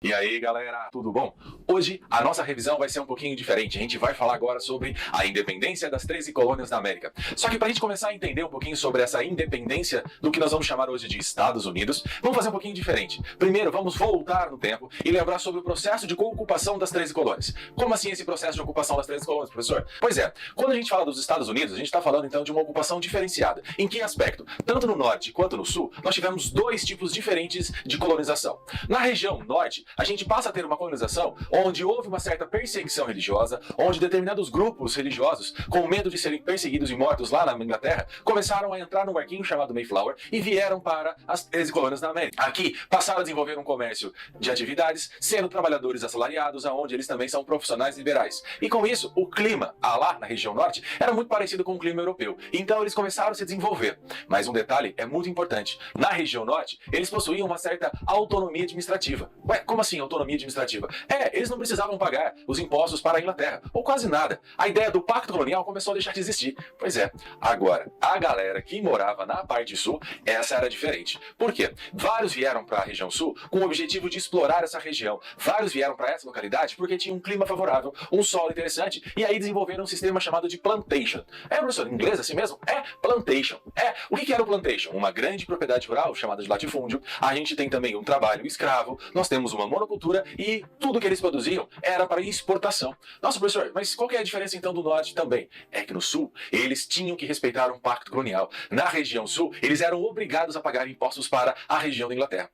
E aí galera, tudo bom? Hoje a nossa revisão vai ser um pouquinho diferente. A gente vai falar agora sobre a independência das 13 colônias da América. Só que para a gente começar a entender um pouquinho sobre essa independência do que nós vamos chamar hoje de Estados Unidos, vamos fazer um pouquinho diferente. Primeiro vamos voltar no tempo e lembrar sobre o processo de ocupação das 13 colônias. Como assim esse processo de ocupação das 13 colônias, professor? Pois é, quando a gente fala dos Estados Unidos, a gente está falando então de uma ocupação diferenciada. Em que aspecto? Tanto no norte quanto no sul, nós tivemos dois tipos diferentes de colonização. Na região norte, a gente passa a ter uma colonização onde houve uma certa perseguição religiosa, onde determinados grupos religiosos, com medo de serem perseguidos e mortos lá na Inglaterra, começaram a entrar num barquinho chamado Mayflower e vieram para as 13 colônias da América. Aqui passaram a desenvolver um comércio de atividades, sendo trabalhadores assalariados, aonde eles também são profissionais liberais. E com isso, o clima lá na região norte era muito parecido com o clima europeu. Então eles começaram a se desenvolver. Mas um detalhe é muito importante. Na região norte, eles possuíam uma certa autonomia administrativa. Ué, como assim autonomia administrativa? Eles não precisavam pagar os impostos para a Inglaterra, ou quase nada. A ideia do pacto colonial começou a deixar de existir. Pois é, agora, a galera que morava na parte sul, essa era diferente. Por quê? Vários vieram para a região sul com o objetivo de explorar essa região. Vários vieram para essa localidade porque tinha um clima favorável, um solo interessante, e aí desenvolveram um sistema chamado de plantation. Professor, em inglês assim mesmo? Plantation. O que era o plantation? Uma grande propriedade rural chamada de latifúndio. A gente tem também um trabalho escravo, nós temos uma monocultura e tudo que eles produziam era para exportação. Nossa, professor, mas qual que é a diferença então do norte também? É que no sul, eles tinham que respeitar um pacto colonial. Na região sul, eles eram obrigados a pagar impostos para a região da Inglaterra.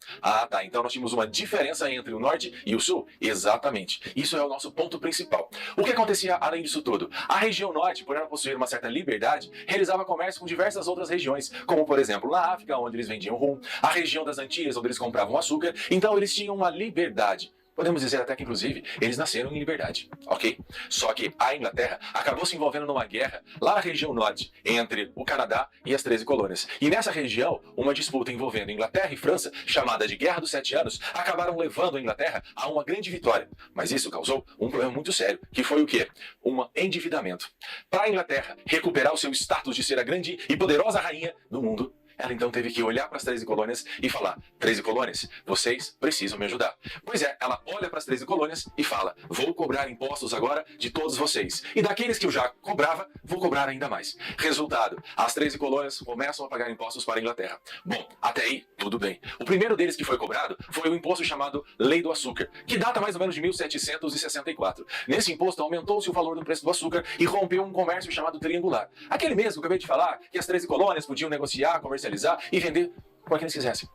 Tá, então nós tínhamos uma diferença entre o norte e o sul? Exatamente. Isso é o nosso ponto principal. O que acontecia além disso tudo? A região norte, por ela possuir uma certa liberdade, realizava comércio com diversas outras regiões, como por exemplo na África, onde eles vendiam rum, a região das Antilhas, onde eles compravam açúcar, então eles tinham uma liberdade. Podemos dizer até que, inclusive, eles nasceram em liberdade, ok? Só que a Inglaterra acabou se envolvendo numa guerra lá na região norte, entre o Canadá e as 13 colônias. E nessa região, uma disputa envolvendo Inglaterra e França, chamada de Guerra dos 7 Anos, acabaram levando a Inglaterra a uma grande vitória. Mas isso causou um problema muito sério, que foi o quê? Um endividamento. Para a Inglaterra recuperar o seu status de ser a grande e poderosa rainha do mundo, ela então teve que olhar para as 13 colônias e falar: 13 colônias, vocês precisam me ajudar. Pois é, ela olha para as 13 colônias e fala: vou cobrar impostos agora de todos vocês. E daqueles que eu já cobrava, vou cobrar ainda mais. Resultado, as 13 colônias começam a pagar impostos para a Inglaterra. Bom, até aí, tudo bem. O primeiro deles que foi cobrado foi o imposto chamado Lei do Açúcar, que data mais ou menos de 1764. Nesse imposto aumentou-se o valor do preço do açúcar e rompeu um comércio chamado triangular. Aquele mesmo que eu acabei de falar, que as 13 colônias podiam negociar, comercializar e vender para quem eles quisessem.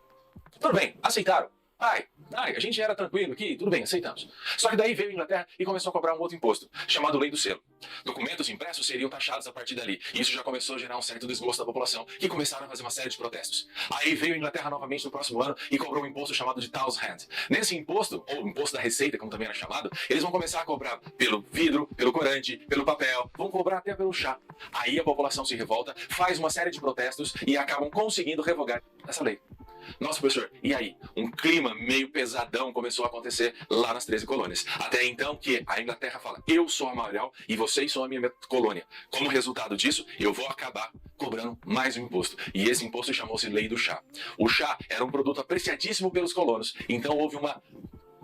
Tudo bem, aceitaram. A gente era tranquilo aqui, tudo bem, aceitamos. Só que daí veio a Inglaterra e começou a cobrar um outro imposto, chamado Lei do Selo. Documentos impressos seriam taxados a partir dali. E isso já começou a gerar um certo desgosto da população, que começaram a fazer uma série de protestos. Aí veio a Inglaterra novamente no próximo ano e cobrou um imposto chamado de Townshend. Nesse imposto, ou imposto da receita, como também era chamado, eles vão começar a cobrar pelo vidro, pelo corante, pelo papel, vão cobrar até pelo chá. Aí a população se revolta, faz uma série de protestos e acabam conseguindo revogar essa lei. Nossa, professor, e aí? Um clima meio pesadão começou a acontecer lá nas 13 colônias. Até então que a Inglaterra fala: eu sou a maior e vocês são a minha colônia. Como resultado disso, eu vou acabar cobrando mais um imposto. E esse imposto chamou-se Lei do Chá. O chá era um produto apreciadíssimo pelos colonos, então houve uma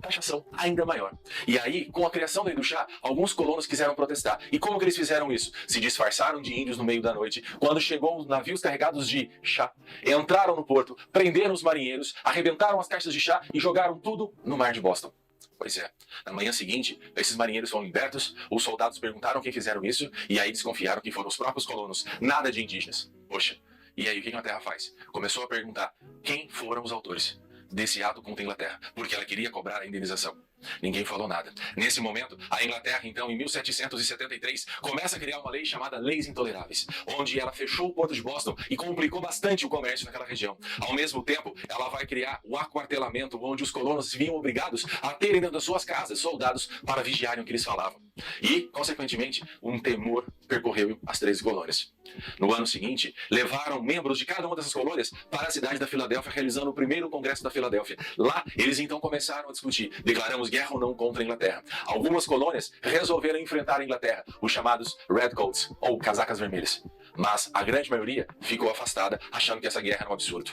taxação ainda maior. E aí, com a criação da lei do chá, alguns colonos quiseram protestar. E como que eles fizeram isso? Se disfarçaram de índios no meio da noite. Quando chegou os navios carregados de chá, entraram no porto, prenderam os marinheiros, arrebentaram as caixas de chá e jogaram tudo no mar de Boston. Pois é, na manhã seguinte, esses marinheiros foram libertos, os soldados perguntaram quem fizeram isso, e aí desconfiaram que foram os próprios colonos, nada de indígenas. Poxa, e aí o que a Inglaterra faz? Começou a perguntar quem foram os autores desse ato contra a Inglaterra, porque ela queria cobrar a indenização. Ninguém falou nada. Nesse momento, a Inglaterra, então, em 1773, começa a criar uma lei chamada Leis Intoleráveis, onde ela fechou o porto de Boston e complicou bastante o comércio naquela região. Ao mesmo tempo, ela vai criar o aquartelamento, onde os colonos se viam obrigados a terem dentro das suas casas soldados para vigiarem o que eles falavam. E, consequentemente, um temor percorreu as 13 colônias. No ano seguinte, levaram membros de cada uma dessas colônias para a cidade da Filadélfia, realizando o primeiro Congresso da Filadélfia. Lá, eles então começaram a discutir: declaramos guerra ou não contra a Inglaterra. Algumas colônias resolveram enfrentar a Inglaterra, os chamados Redcoats, ou casacas vermelhas. Mas a grande maioria ficou afastada, achando que essa guerra era um absurdo.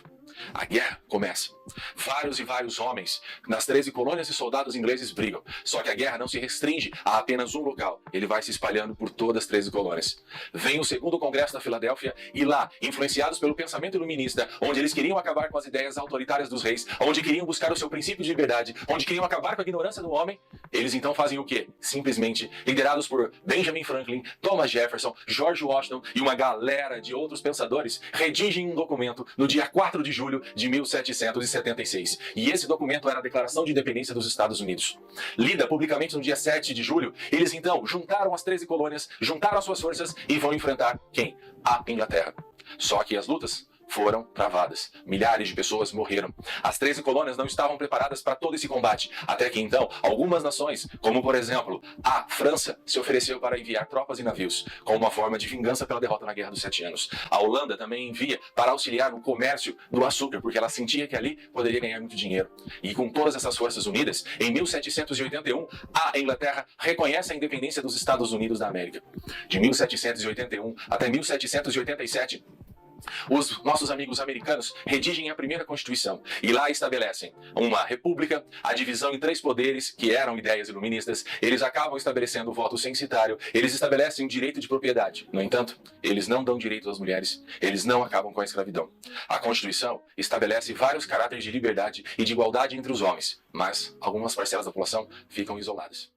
A guerra começa. Vários e vários homens nas 13 colônias e soldados ingleses brigam. Só que a guerra não se restringe a apenas um local. Ele vai se espalhando por todas as 13 colônias. Vem o segundo congresso da Filadélfia e lá, influenciados pelo pensamento iluminista, onde eles queriam acabar com as ideias autoritárias dos reis, onde queriam buscar o seu princípio de liberdade, onde queriam acabar com a ignorância do homem, eles então fazem o quê? Simplesmente, liderados por Benjamin Franklin, Thomas Jefferson, George Washington e uma galera de outros pensadores, redigem um documento no dia 4 de julho de 1776. E esse documento era a Declaração de Independência dos Estados Unidos. Lida publicamente no dia 7 de julho, eles então juntaram as 13 colônias, juntaram as suas forças e vão enfrentar quem? A Inglaterra. Só que as lutas foram travadas. Milhares de pessoas morreram. As 13 colônias não estavam preparadas para todo esse combate. Até que então, algumas nações, como por exemplo, a França, se ofereceu para enviar tropas e navios, como uma forma de vingança pela derrota na Guerra dos 7 Anos. A Holanda também envia para auxiliar no comércio do açúcar, porque ela sentia que ali poderia ganhar muito dinheiro. E com todas essas forças unidas, em 1781, a Inglaterra reconhece a independência dos Estados Unidos da América. De 1781 até 1787, os nossos amigos americanos redigem a primeira Constituição e lá estabelecem uma república, a divisão em 3 poderes, que eram ideias iluministas. Eles acabam estabelecendo o voto censitário, eles estabelecem o direito de propriedade. No entanto, eles não dão direito às mulheres, eles não acabam com a escravidão. A Constituição estabelece vários caráteres de liberdade e de igualdade entre os homens, mas algumas parcelas da população ficam isoladas.